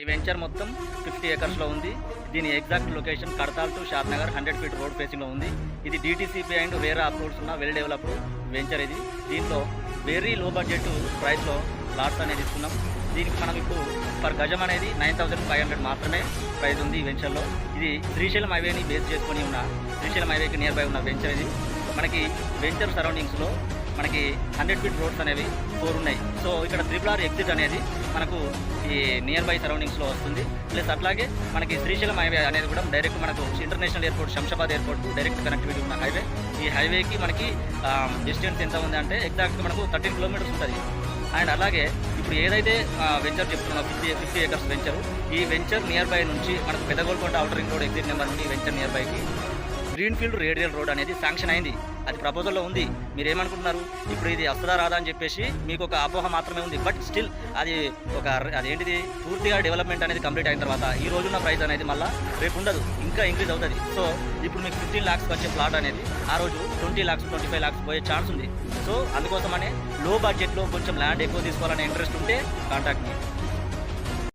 ఈ వెంచర్ మొత్తం 50 ఏకర్స్లో ఉంది. దీని exact location Kadthal to Shadnagar 100 feet road ఫేసింగ్లో ఉంది. ఇది DTCP అండ్ వేరే అప్రోడ్స్ ఉన్న వెల్ డెవలప్డ్ వెంచర్ ఇది. దీంట్లో వెరీ లో బడ్జెట్ ప్రైస్లో ప్లాట్స్ అనేది ఇస్తున్నాం. దీనికి మనం ఇప్పుడు పర్ గజం అనేది 9,500 మాత్రమే ప్రైస్ ఉంది ఈ వెంచర్లో. ఇది శ్రీశైలం హైవేని బేస్ చేసుకొని ఉన్న శ్రీశైలం హైవేకి నియర్ బై ఉన్న వెంచర్ ఇది. మనకి వెంచర్ సరౌండింగ్స్లో మనకి 100 ఫీట్ రోడ్స్ అనేవి 4 ఉన్నాయి. సో ఇక్కడ RRR ఎగ్జిట్ అనేది మనకు ఈ నియర్ బై సరౌండింగ్స్లో వస్తుంది. ప్లస్ అట్లాగే మనకి శ్రీశైలం హైవే అనేది కూడా డైరెక్ట్ మనకు international airport Shamshabad airport direct connectivity ఉన్న హైవే. ఈ హైవేకి మనకి డిస్టెన్స్ ఎంత ఉంది అంటే ఎగ్జాక్ట్గా మనకు 13 కిలోమీటర్స్ ఉంటుంది. అండ్ అలాగే ఇప్పుడు ఏదైతే వెంచర్ చెప్తున్నాం 50 ఏకర్స్ వెంచర్, ఈ వెంచర్ నియర్ బై నుంచి మనకు Peddagolkonda outer ring road exit number నుండి వెంచర్ నియర్ బైకి గ్రీన్ఫీల్డ్ రేడియల్ రోడ్ అనేది శాంక్షన్ అయింది. అది ప్రపోజల్లో ఉంది. మీరు ఏమనుకుంటున్నారు, ఇప్పుడు ఇది వస్తుందా రాదా అని చెప్పేసి మీకు ఒక అపోహ మాత్రమే ఉంది. బట్ స్టిల్ అది అదేంటిది పూర్తిగా డెవలప్మెంట్ అనేది కంప్లీట్ అయిన తర్వాత ఈ రోజున్న ప్రైస్ అనేది మళ్ళీ రేపు ఉండదు, ఇంకా ఇంక్రీజ్ అవుతుంది. సో ఇప్పుడు మీకు 15 lakhs వచ్చే ప్లాట్ అనేది ఆ రోజు 20 lakhs 25 lakhs పోయే ఛాన్స్ ఉంది. సో అందుకోసమనే లో బడ్జెట్లో కొంచెం ల్యాండ్ ఎక్కువ తీసుకోవాలనే ఇంట్రెస్ట్ ఉంటే కాంటాక్ట్ మీ.